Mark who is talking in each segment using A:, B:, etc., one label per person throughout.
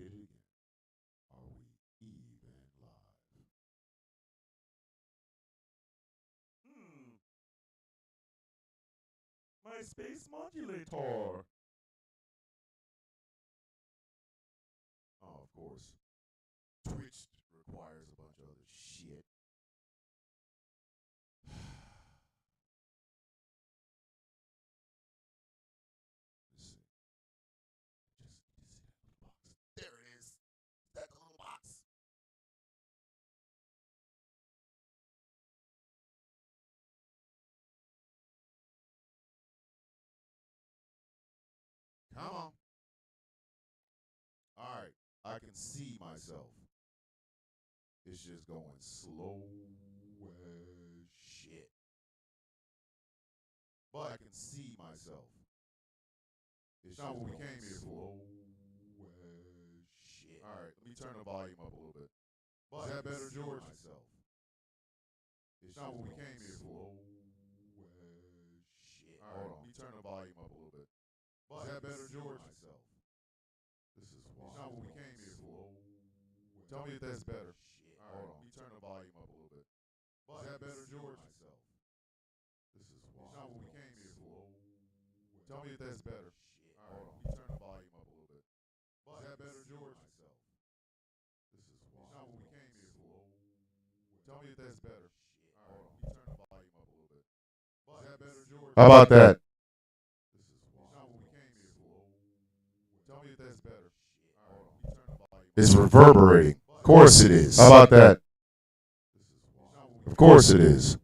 A: it again. Are we even live? My space modulator. Oh, of course. Twitch requires a bunch of other shit. Let's see. Just see that little box. There it is. That little box. Come on. All right. I can see myself. It's just going slow as shit. But I can see myself. It's not what we came here for. Slow as shit. All right, let me turn the volume up a little bit. But is that better, George? Myself. It's not what we came here for. Slow as shit. All right, hold on. Let me turn the volume up a little bit. But is that better, George? Myself. This is why. It's not what we came here for. Tell me if that's better. Shit. All right, hold on. Let me turn the volume up a little bit. But is that better, George? Myself. This is why. It's not what we came here for. Tell me if that's better. Shit. All right, hold on. Let me turn the volume up a little bit. But is that better, George? Myself. This is why. It's not what we came here for. Tell me if that's better. Shit. All right, hold on. Let me turn the volume up a little bit. But is that better, George? How about that? This is why. It's not what we came here for. Tell me if that's better. Shit. All right, hold on. Let me turn the volume. It's reverberating. Of course it is. How about that? Of course it is.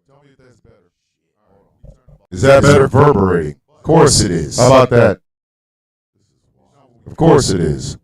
A: Tell me if that's better. Is that better? Reverberating. Of course it is. How about that? Of course it is.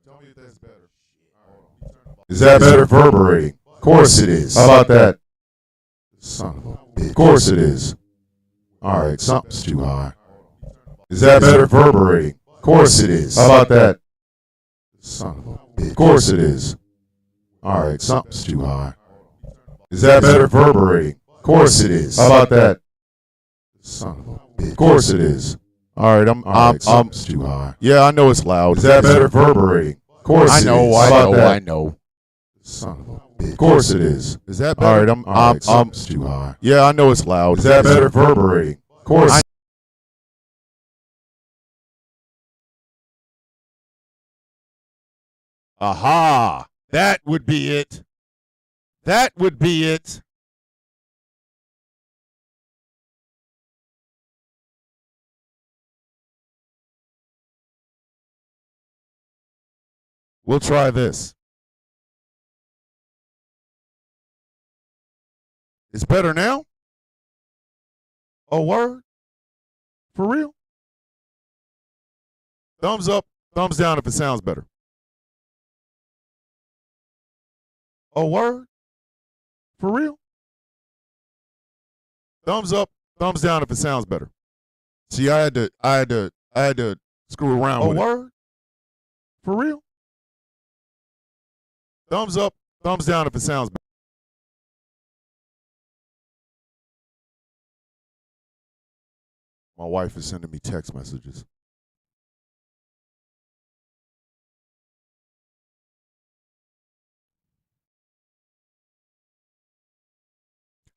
A: Tell me if that's better. Is that better? Reverberating. Of course it is. How about that? Son of a bitch. Of course it is. All right, something's too high. Is that better? Reverberating. Of course it is. How about that? Son of a bitch. Of course it is. All right, something's too high. Is that better? Reverberating. Of course it is. How about that? Son of a bitch. Of course it is. All right, I'm too high. Yeah, I know it's loud. Is that better? Reverberating. Of course it is. I know. Son of a bitch. Of course it is. Is that better? All right, I'm too high. Yeah, I know it's loud. Is that better? Reverberating. Of course. Aha! That would be it. That would be it. We'll try this. It's better now? Oh, word? For real? Thumbs up, thumbs down if it sounds better. Oh, word? For real? Thumbs up, thumbs down if it sounds better. See, I had to screw around with it. Oh, word? For real? Thumbs up, thumbs down if it sounds better. My wife is sending me text messages.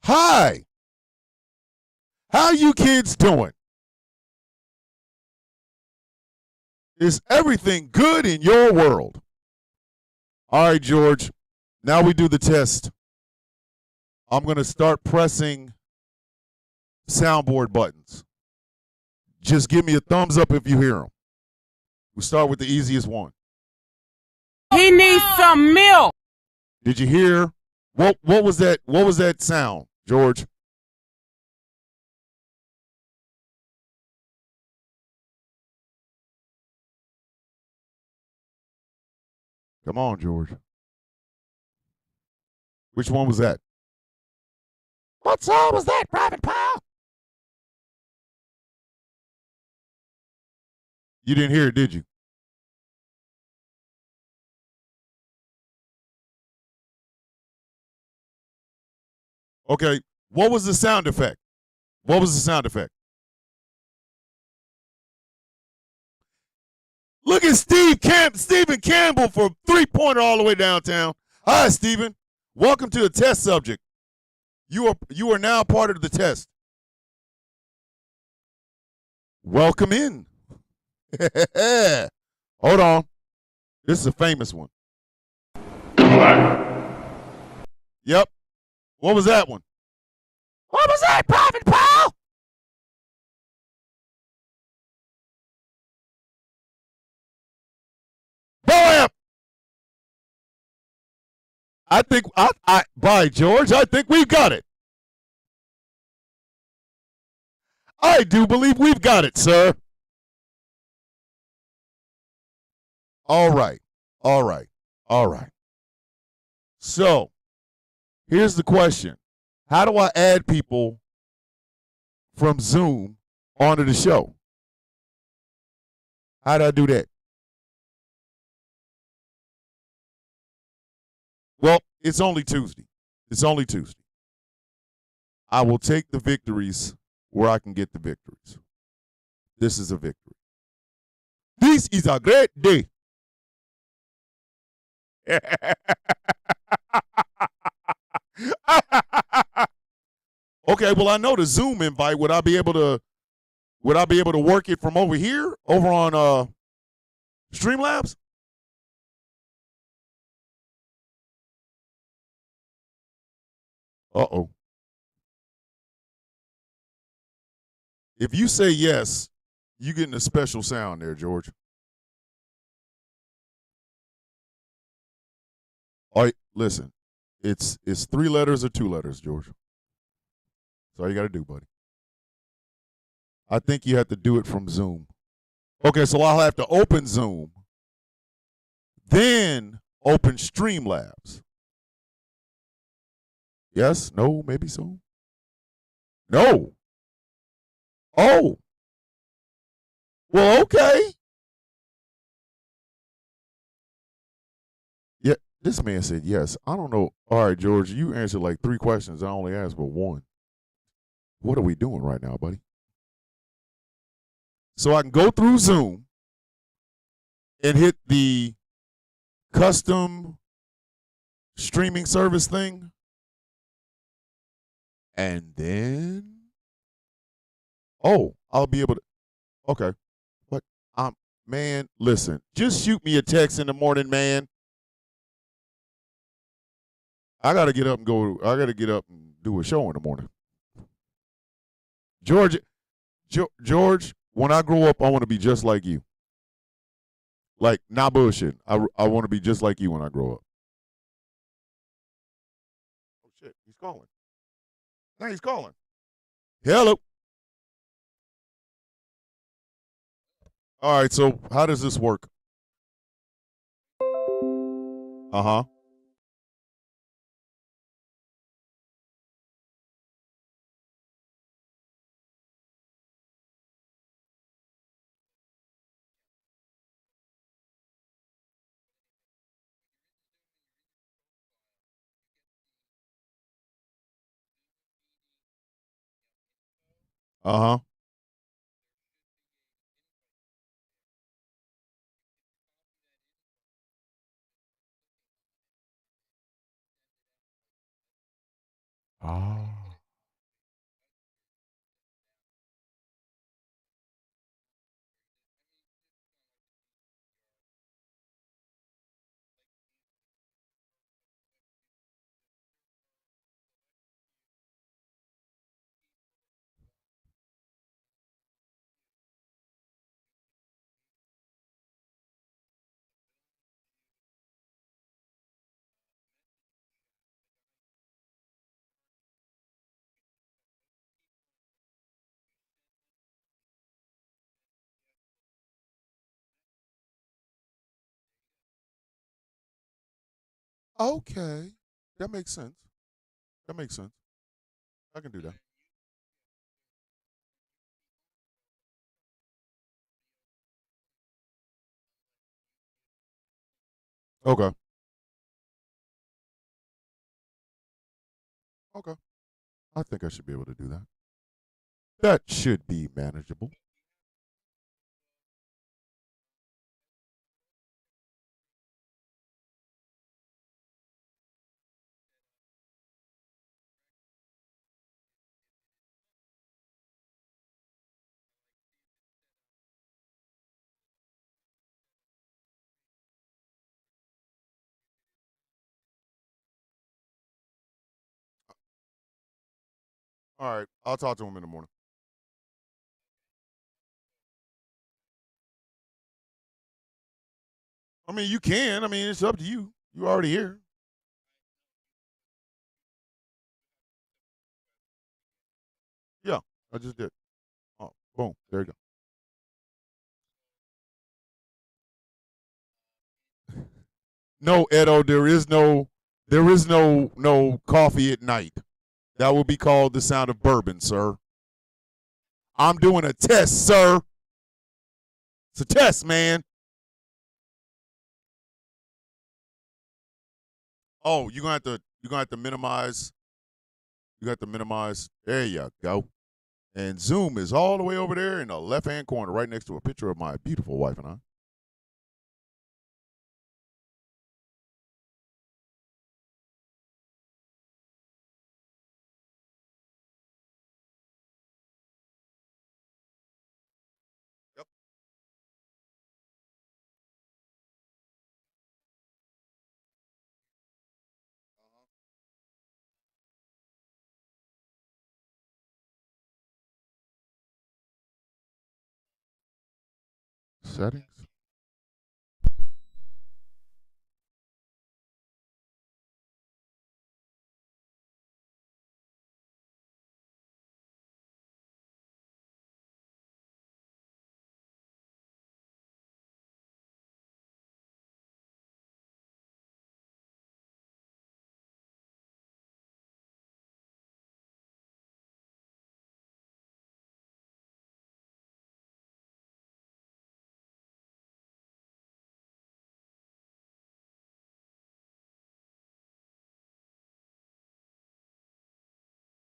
A: Hi. How you kids doing? Is everything good in your world? All right, George. Now we do the test. I'm going to start pressing soundboard buttons. Just give me a thumbs up if you hear them. We start with the easiest one.
B: He needs some milk.
A: Did you hear? What was that? What was that sound, George? Come on, George. Which one was that? What song was that, Private Pile? You didn't hear it, did you? Okay. What was the sound effect? What was the sound effect? Look at Stephen Campbell for 3-pointer all the way downtown. Hi, Stephen. Welcome to the test subject. You are now part of the test. Welcome in. Hold on. This is a famous one. Yep. What was that one? What was that, Private Paul? Boy, I think by George, I think we've got it. I do believe we've got it, sir. All right. All right. All right. So, here's the question. How do I add people from Zoom onto the show? How do I do that? Well, it's only Tuesday. It's only Tuesday. I will take the victories where I can get the victories. This is a victory. This is a great day. Okay, well, I know the Zoom invite. Would I be able to work it from over here, over on Streamlabs? Uh-oh. If you say yes, you getting a special sound there, George. All right, listen. It's 3 letters or 2 letters, George. That's all you got to do, buddy. I think you have to do it from Zoom. Okay, so I'll have to open Zoom, then open Streamlabs. Yes? No? Maybe so? No. Oh. Well, okay. Yeah, this man said yes. I don't know. All right, George, you answered like 3 questions. I only asked but 1. What are we doing right now, buddy? So I can go through Zoom and hit the custom streaming service thing. And then, I'll be able to, okay. What? Man, listen, just shoot me a text in the morning, man. I got to get up and do a show in the morning. George, when I grow up, I want to be just like you. Like, not bullshit. I want to be just like you when I grow up. Oh, shit. He's calling. Now he's calling. Hello. All right, so how does this work? Uh-huh. Uh-huh. Ah. Okay. That makes sense. That makes sense. I can do that. Okay. Okay. I think I should be able to do that. That should be manageable. All right, I'll talk to him in the morning. I mean, you can. I mean, it's up to you. You already here. Yeah, I just did. Oh, boom. There you go. No, Edo, there is no coffee at night. That will be called the sound of bourbon, sir. I'm doing a test, sir. It's a test, man. Oh, you're gonna have to minimize. You got to minimize. There you go. And Zoom is all the way over there in the left hand corner, right next to a picture of my beautiful wife and I. Yep. Settings.